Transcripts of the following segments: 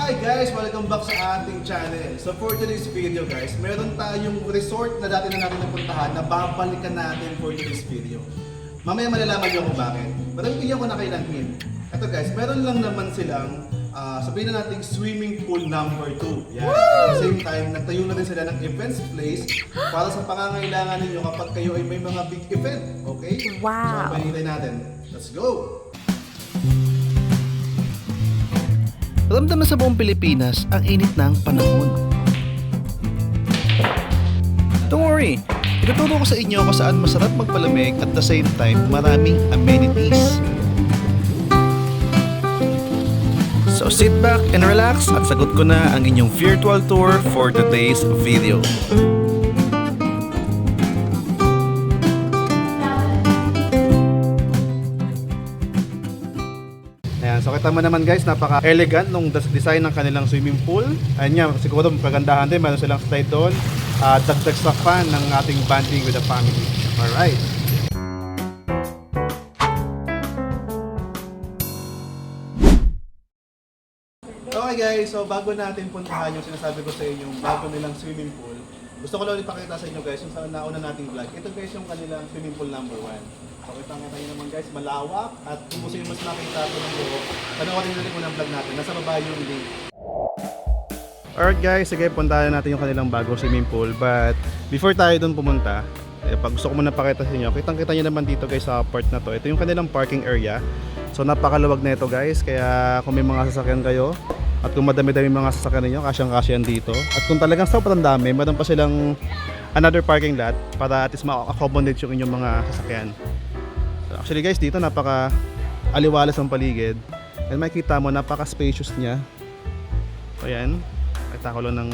Hi guys! Welcome back sa ating channel. So for today's video guys, meron tayong resort na dati na natin napuntahan na babalikan natin for today's video. Mamaya malalaman nyo kung bakit. Pero bigyan ko na kayo ng hint. Ito guys, meron lang naman silang sabihin na natin swimming pool number 2. Yan. At the same time, nagtayo na din sila ng events place para sa pangangailangan ninyo kapag kayo ay may mga big event. Okay? Wow! So panintay natin. Let's go! Ramdam na sa buong Pilipinas ang init ng panahon. Don't worry, ituturo ko sa inyo kung saan masarap magpalamig at the same time maraming amenities. So sit back and relax at sagot ko na ang inyong virtual tour for today's video. So kita mo naman guys, napaka-elegant nung design ng kanilang swimming pool. Ayun nga, siguro pagandahan din, meron silang slide doon. Dagdag sa fan ng ating bonding with the family. Alright. Okay guys, so bago natin puntahan yung sinasabi ko sa inyo, yung bago nilang swimming pool, gusto ko lang ipakita sa inyo guys yung sa nauna nating vlog. Ito guys yung kanilang swimming pool number 1. So kita nyo naman guys, malawak at kung gusto nyo mas makita ito ng buo, panoorin nyo rin unang vlog natin. Nasa baba yung link. Alright guys, sige puntahan natin yung kanilang bagong swimming pool. But before tayo doon pumunta, pag gusto ko muna pakita sa inyo, kitang-kita nyo naman dito guys sa part na to. Ito yung kanilang parking area. So napakaluwag na ito guys, kaya kung may mga sasakyan kayo at kung madami-dami mga sasakyan ninyo, kasyang-kasyan dito. At kung talagang sobrang dami, meron pa silang another parking lot para at least ma-accommodate yung inyong mga sasakyan. So actually guys, dito napaka aliwalas ang paligid. And makikita mo, napaka-spacious niya. So ayan, kita ko lang ng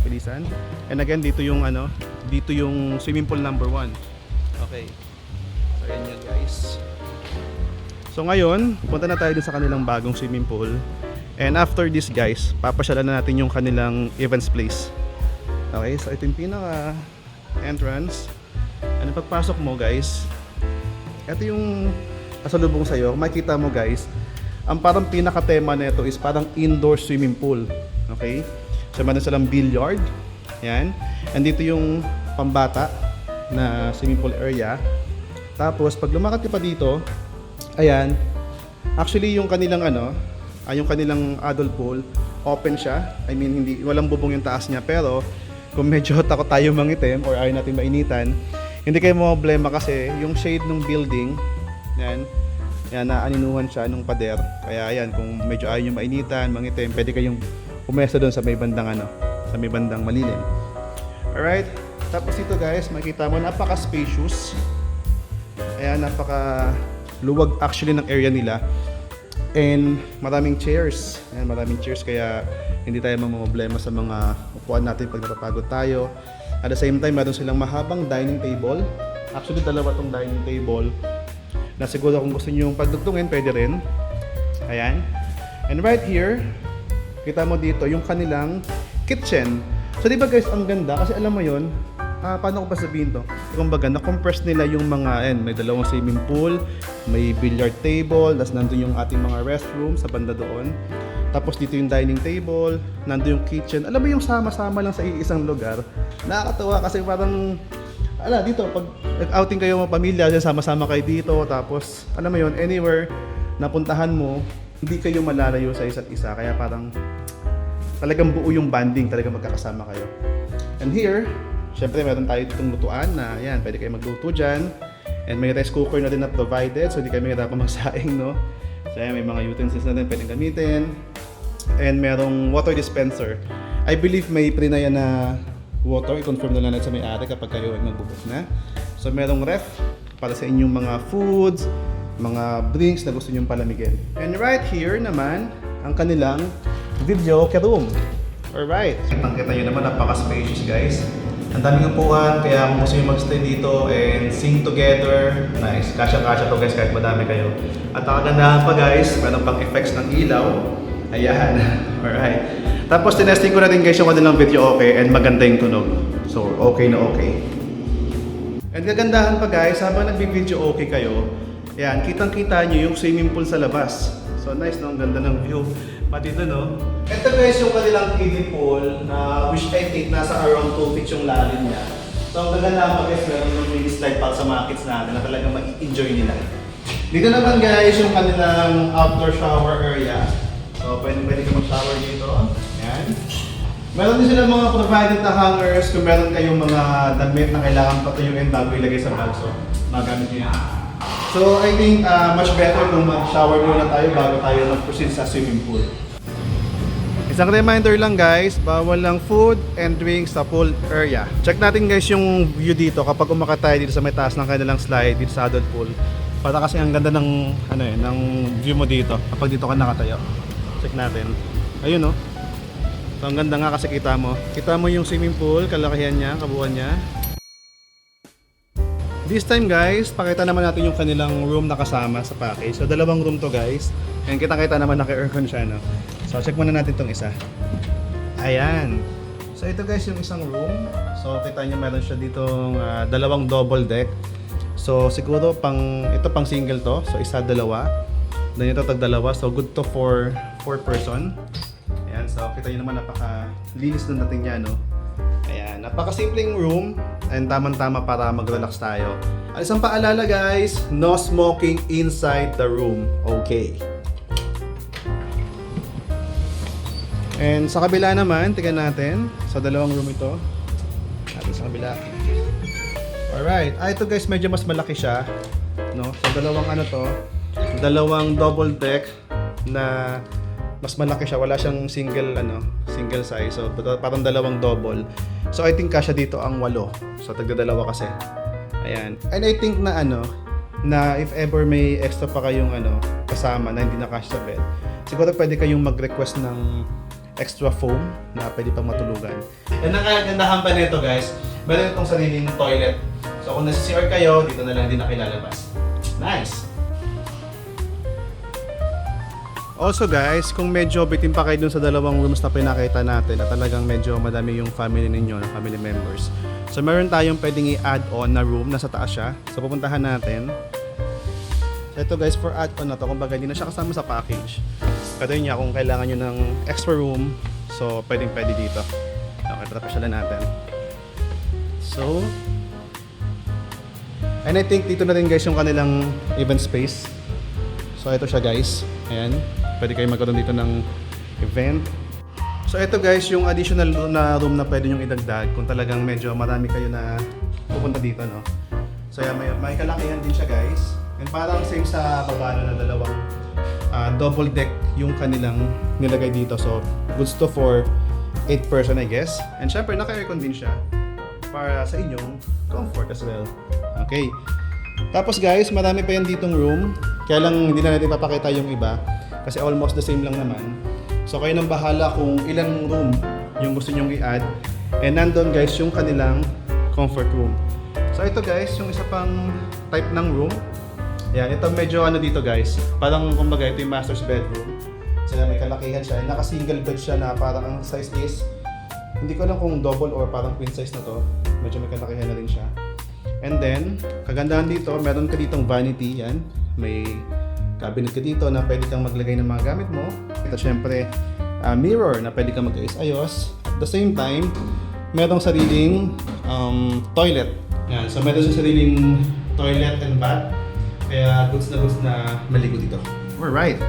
bilisan. And again, dito yung dito yung swimming pool number 1. Okay. So ayan yun guys. So ngayon, punta na tayo dun sa kanilang bagong swimming pool. And after this guys, papasyalan na natin yung kanilang events place. Okay, so ito yung pinaka entrance. And pagpasok mo guys, ito yung kasalubong sa'yo. Makikita mo guys, ang parang pinaka-tema na ito is parang indoor swimming pool. Okay, so meron silang billiard. Yan. And dito yung pambata na swimming pool area. Tapos pag lumakad ka pa dito, ayan, actually yung kanilang yung kanilang adult pool, open siya. I mean, walang bubong yung taas niya. Pero kung medyo takot tayo mangitim or ayaw natin mainitan, hindi kayo problema kasi yung shade ng building, yan naaninuhan siya nung pader. Kaya ayan, kung medyo ayaw nyo mainitan, mangitim, pwede kayong pumesa doon sa may bandang sa may bandang malilim. Alright, tapos ito guys, makikita mo, napaka-spacious. Ayan, napaka-luwag actually ng area nila. And maraming chairs. Ayan, maraming chairs kaya hindi tayo mamamblema sa mga upuan natin pag napapagod tayo. At the same time, meron silang mahabang dining table. Actually, dalawa tong dining table na siguro kung gusto nyo yung pagdugtungin, pwede rin. Ayan. And right here, kita mo dito yung kanilang kitchen. So di ba guys, ang ganda kasi alam mo yon, paano ko pa sabihin to? Kumbaga, na-compress nila yung mga, may dalawang swimming pool, may billiard table, tapos nandun yung ating mga restroom sa banda doon. Tapos dito yung dining table, nandun yung kitchen. Alam mo yung sama-sama lang sa isang lugar. Nakakatawa kasi parang, dito, pag outing kayo mga pamilya, sama-sama kayo dito. Tapos, alam mo yun, anywhere napuntahan mo, hindi kayo malalayo sa isa't isa. Kaya parang, talagang buo yung banding, talagang magkakasama kayo. And here, syempre meron tayo ditong lutuan na yan, pwede kayo magluto dyan. And may rice cooker na din na provided, so hindi kayo mahirapan magsaing, no? So yan, may mga utensils na din pwedeng gamitin. And merong water dispenser. I believe may pre na yan na water, i-confirm na lang natin sa may-ari kapag kayo ay magbubook na. So merong ref para sa inyong mga foods, mga drinks na gusto nyong palamigin. And right here naman, ang kanilang video room. Alright. Kitang-kita nyo naman, napaka-spacious guys. Ang daming upuan, kaya kung gusto nyo mag-stay dito and sing together, nice. Kasya-kasya to guys kahit madami kayo. At nakagandahan pa guys, meron pang effects ng ilaw. Ayan. Alright. Tapos tinesting ko na din guys yung kanilang video okay and maganda yung tunog. So okay na okay. And kagandahan pa guys, habang nagbi-video okay kayo, ayan, kitang-kita nyo yung swimming pool sa labas. So nice, no? Ang ganda ng view. Pati ito, no? Ito guys yung kanilang kiddie pool na which I think nasa around 2 feet yung lalim niya. So ang gaganda pa guys, meron yung mini slide para sa mga kids natin na talagang ma-enjoy nila. Dito naman guys yung kanilang outdoor shower area. So pwede ka mag-shower dito. Ayan. Meron din sila mga provided na hangers kung meron kayong mga damit na kailangan patuyuin bago ilagay sa bag. So magamit nyo yan. So I think much better kung mag-shower muna tayo bago tayo mag-proceed sa swimming pool. Isang reminder lang guys, bawal lang food and drinks sa pool area. Check natin guys yung view dito kapag umakyat tayo dito sa may taas ng kanilang slide dito sa adult pool. Para kasi ang ganda ng ng view mo dito kapag dito ka nakatayo. Check natin. Ayun no. So ang ganda nga kasi kita mo yung swimming pool, kalakihan niya, kabuuan niya. This time guys, pakita naman natin yung kanilang room na kasama sa package. So dalawang room to guys. And kita naman naka-aircon siya no. So check muna natin tong isa. Ayan. So ito guys yung isang room. So kita niyo meron siya ditong dalawang double deck. So siguro ito pang single to. So isa, dalawa. Then ito tag dalawa. So good to for 4 person. Ayan, so kita niyo naman napaka-linis ng dating niya, no? Ayan, napaka-simpleng room and tamang-tama para mag-relax tayo. Ang isang paalala guys, no smoking inside the room. Okay. And sa kabila naman, tingnan natin. Sa dalawang room ito. Natin sa kabila. Alright. Ito guys, medyo mas malaki siya. No? So dalawang double deck na mas malaki siya, wala siyang single size. So parang dalawang double. So I think kasya dito ang 8. So tagdadalawa kasi. Ayan. And I think na na if ever may extra pa kayong kasama na hindi na kasya sa bed, siguro pwede kayong mag-request ng extra foam na pwede pang matulugan. And ang kagandahan pa nito guys, meron itong sariling toilet. So kung nasa-CR kayo, dito na lang din nakilalabas. Nice! Also guys, kung medyo bitin pa kayo dun sa dalawang rooms na pinakita natin at talagang medyo madami yung family ninyo, family members. So meron tayong pwedeng i-add on na room, nasa taas siya. So pupuntahan natin. So ito guys, for add-on na to, kumbaga hindi na siya kasama sa package. Pero yun niya, kung kailangan nyo ng extra room, so pwede dito. Okay, tatapasyalan natin. So, and I think dito na rin guys yung kanilang event space. So ito siya guys, ayan. Pwede kayo magkaroon dito ng event. So ito guys, yung additional na room na pwede nyong idagdag kung talagang medyo marami kayo na pupunta dito, no? So yan, may kalakihan din siya guys. And parang same sa baba na dalawang double deck yung kanilang nilagay dito. So goods to for 8 person I guess. And syempre naka-aircon din siya para sa inyong comfort as well. Okay. Tapos guys, marami pa yan ditong room. Kaya lang hindi na natin papakita yung iba kasi almost the same lang naman. So kayo nang bahala kung ilang room yung gusto nyong i-add. And nandun guys yung kanilang comfort room. So ito guys, yung isa pang type ng room. Ayan, ito medyo dito guys. Parang kumbaga ito yung master's bedroom. So may kalakihan siya. Naka-single bed siya na parang ang size is hindi ko alam kung double or parang queen size na to. Medyo may kalakihan na rin siya. And then, kagandahan dito, meron ka ditong vanity, yan. May cabinet ka dito na pwede kang maglagay ng mga gamit mo. At syempre, mirror na pwede kang mag-ayos-ayos. At the same time, merong sariling toilet. Yan. So, meron sa sariling toilet and bath. Kaya goods na maligo dito. Alright.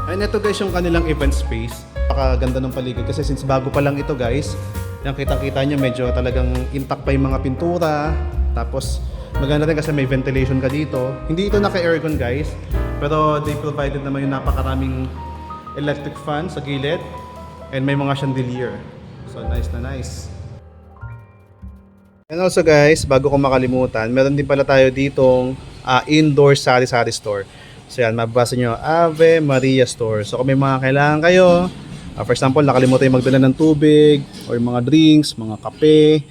And ito guys yung kanilang event space. Napakaganda ng paligid kasi since bago pa lang ito guys, yung kitang-kita nyo medyo talagang intact pa yung mga pintura. Tapos maganda rin kasi may ventilation ka dito. Hindi ito naka-aircon guys, pero they provided naman yung napakaraming electric fan sa gilid and may mga chandelier. So nice na nice. And also guys, bago ko makalimutan, meron din pala tayo ditong indoor sari-sari store. So yan, mababasa nyo, Ave Maria Store. So kung may mga kailangan kayo, for example, nakalimutan yung magdala ng tubig, or yung mga drinks, mga kape,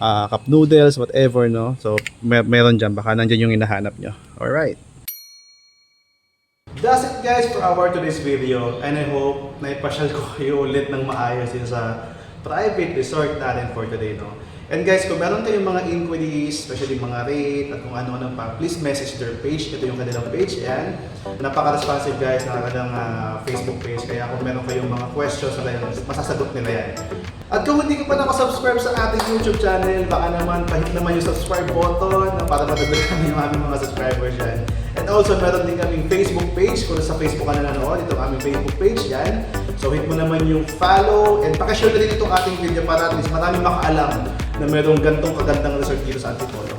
cup noodles, whatever, no? So meron dyan, baka nandyan yung hinahanap nyo. Alright. That's it guys for our today's video. And I hope naipasyal ko kayo ulit ng maayos yun sa private resort natin for today, no? And guys, kung meron kayong mga inquiries, especially mga rate at kung ano-ano pa, please message their page. Ito yung kanilang page, yan. Napaka-responsive guys ng kanilang Facebook page. Kaya kung meron kayong mga questions, masasagot nila yan. At kung hindi ka pa nakasubscribe sa ating YouTube channel, baka naman pahit naman yung subscribe button para madagdagan yung aming mga subscribers yan. And also, meron din kaming Facebook page. Kung sa Facebook ka na nanood, ito ang aming Facebook page, yan. So, hit mo naman yung follow and pakishare na din itong ating video para at least marami makaalam na mayroong gantong kagandang resort dito sa Antipolo.